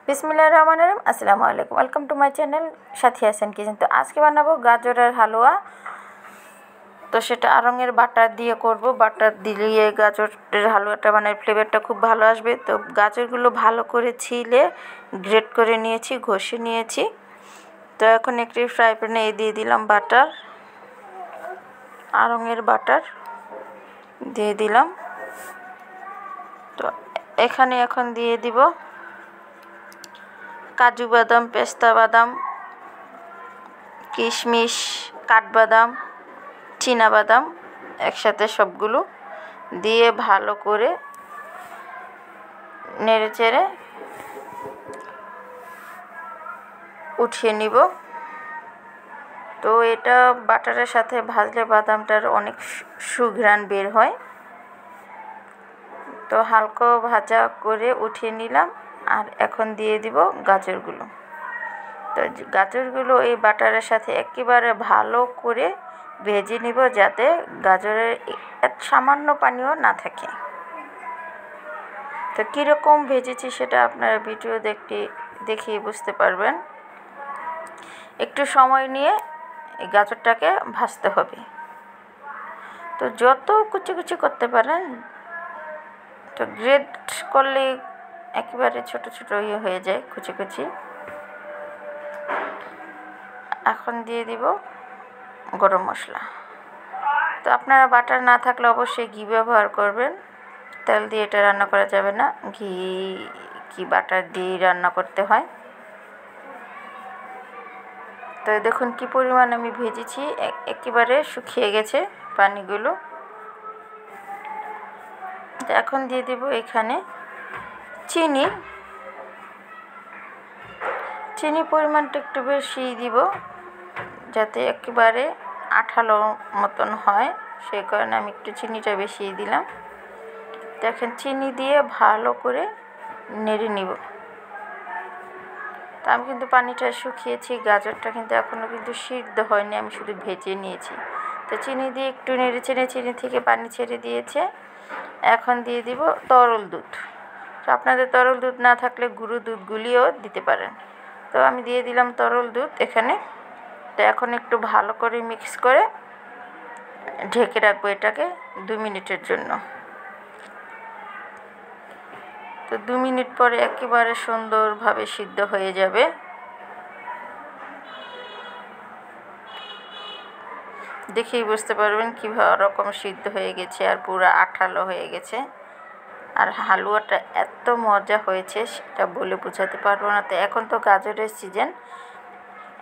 বিসমিল্লাহির রহমানির রহিম। আসসালামু আলাইকুম, welcome to my channel Sathi Hasan kitchen. তো আজকে বানাবো গাজরের হালুয়া। তো সেটা আড়ঙের বাটার দিয়ে করব। বাটার দিয়ে গাজরের হালুয়াটা বানায় ফ্লেভারটা খুব ভালো আসবে। তো গাজরগুলো ভালো করে ছিলে গ্রেট করে নিয়েছি, ঘষে নিয়েছি। তো এখন একটি ফ্রাই প্যানে দিয়ে দিলাম বাটার, আড়ঙের বাটার দিয়ে দিলাম। তো এখানে এখন দিয়ে দিব কাজু বাদাম, পেস্তা বাদাম, কিশমিশ, কাঠবাদাম, চীনাবাদাম একসাথে সবগুলো দিয়ে ভালো করে নেড়ে চেড়ে উঠিয়ে নিব। তো এটা বাটারের সাথে ভাজলে বাদামটার অনেক সুঘ্রাণ বের হয়। তো হালকা ভাজা করে উঠিয়ে নিলাম। আর এখন দিয়ে দিব গাজরগুলো। তো গাজরগুলো এই বাটারের সাথে একেবারে ভালো করে ভেজে নিব, যাতে গাজরের সামান্য পানিও না থাকে। তো কীরকম ভেজেছি সেটা আপনারা ভিডিও দেখিয়ে বুঝতে পারবেন। একটু সময় নিয়ে এই গাজরটাকে ভাজতে হবে। তো যত কুচি কুচি করতে পারেন, তো গ্রেট করলে একেবারে ছোট ছোট হয়ে যায় কুচি কুচি। এখন দিয়ে দিব গরম মশলা। তো আপনারা বাটার না থাকলে অবশ্যই ঘি ব্যবহার করবেন, তেল দিয়ে এটা রান্না করা যাবে না, ঘি বাটার দিয়ে রান্না করতে হয়। তো দেখুন কি পরিমাণ আমি ভেজেছি, একেবারে শুকিয়ে গেছে পানিগুলো। তো এখন দিয়ে দেব এখানে চিনি পরিমাণটা একটু বেশি দিব, যাতে একেবারে আঠালো মতন হয়, সেই কারণে আমি একটু চিনিটা বেশি দিলাম। দেখেন চিনি দিয়ে ভালো করে নেড়ে নিব। তো আমি কিন্তু পানিটা শুকিয়েছি, গাজরটা কিন্তু এখনও কিন্তু সিদ্ধ হয়নি, আমি শুধু ভেজে নিয়েছি। তো চিনি দিয়ে একটু নেড়ে চেড়ে চিনি থেকে পানি ছেড়ে দিয়েছে। এখন দিয়ে দিব তরল দুধ। তো আপনাদের তরল দুধ না থাকলে গুঁড়ো দুধ গুলিয়েও দিতে পারেন। তো আমি দিয়ে দিলাম তরল দুধ এখানে। তো এখন একটু ভালো করে মিক্স করে ঢেকে রাখবো এটাকে 2 মিনিটের জন্য। তো 2 মিনিট পরে একেবারে সুন্দরভাবে সিদ্ধ হয়ে যাবে। দেখেই বুঝতে পারবেন কীভাবে রকম সিদ্ধ হয়ে গেছে আর পুরো আঠালো হয়ে গেছে। আর হালুয়াটা এত মজা হয়েছে সেটা বলে বোঝাতে পারবো না। তো এখন তো গাজরের সিজন,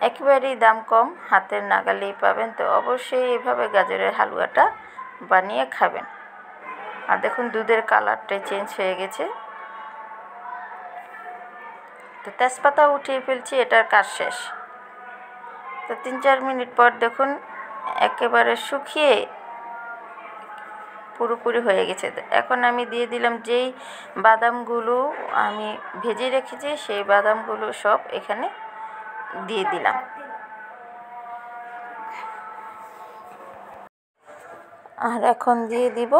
একেবারেই দাম কম, হাতের নাগালেই পাবেন। তো অবশ্যই এভাবে গাজরের হালুয়াটা বানিয়ে খাবেন। আর দেখুন দুধের কালারটাই চেঞ্জ হয়ে গেছে। তো তেজপাতা উঠিয়ে ফেলছি, এটার কাজ শেষ। তো 3-4 মিনিট পর দেখুন একেবারে শুকিয়ে পুরোপুরি হয়ে গেছে। এখন আমি দিয়ে দিলাম যেই বাদামগুলো আমি ভেজে রেখেছি, সেই বাদামগুলো সব এখানে দিয়ে দিলাম। আর এখন দিয়ে দিব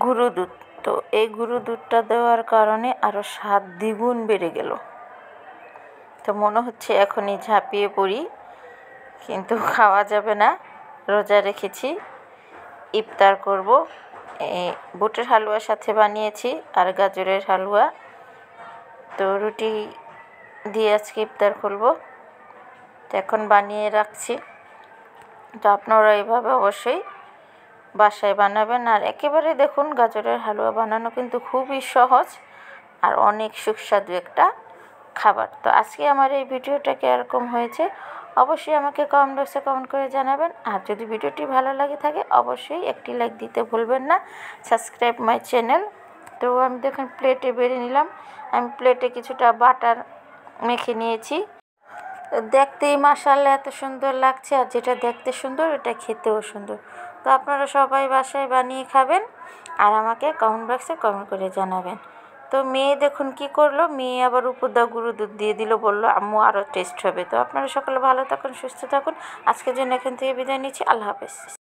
গুঁড়ো দুধ। তো এই গুঁড়ো দুধটা দেওয়ার কারণে আরও স্বাদ দ্বিগুণ বেড়ে গেল। তো মনে হচ্ছে এখনই ঝাঁপিয়ে পড়ি, কিন্তু খাওয়া যাবে না, রোজা রেখেছি, ইফতার করব। বুটের হালুয়ার সাথে বানিয়েছি আর গাজরের হালুয়া। তো রুটি দিয়ে আজকে ইফতার করব। তো এখন বানিয়ে রাখছি। তো আপনারা এইভাবে অবশ্যই বাসায় বানাবেন। আর একেবারে দেখুন গাজরের হালুয়া বানানো কিন্তু খুবই সহজ আর অনেক সুস্বাদু একটা খাবার। তো আজকে আমার এই ভিডিওটা কীরকম হয়েছে অবশ্যই আমাকে কমেন্ট বক্সে কমেন্ট করে জানাবেন। আর যদি ভিডিওটি ভালো লাগে থাকে অবশ্যই একটি লাইক দিতে ভুলবেন না, সাবস্ক্রাইব মাই চ্যানেল। তো আমি দেখুন প্লেটে বেড়ে নিলাম। আমি প্লেটে কিছুটা বাটার মেখে নিয়েছি। দেখতেই মাশাআল্লাহ এত সুন্দর লাগছে, আর যেটা দেখতে সুন্দর এটা খেতেও সুন্দর। তো আপনারা সবাই বাসায় বানিয়ে খাবেন আর আমাকে কমেন্ট বক্সে কমেন্ট করে জানাবেন। তো মেয়ে দেখুন কি করলো, মেয়ে আবার উপর দা গুঁড়ো দুধ দিয়ে দিল, বললো আম্মু আরও টেস্ট হবে। তো আপনারা সকলে ভালো থাকুন, সুস্থ থাকুন। আজকের জন্য এখান থেকে বিদায় নিচ্ছি। আল্লাহ হাফেজ।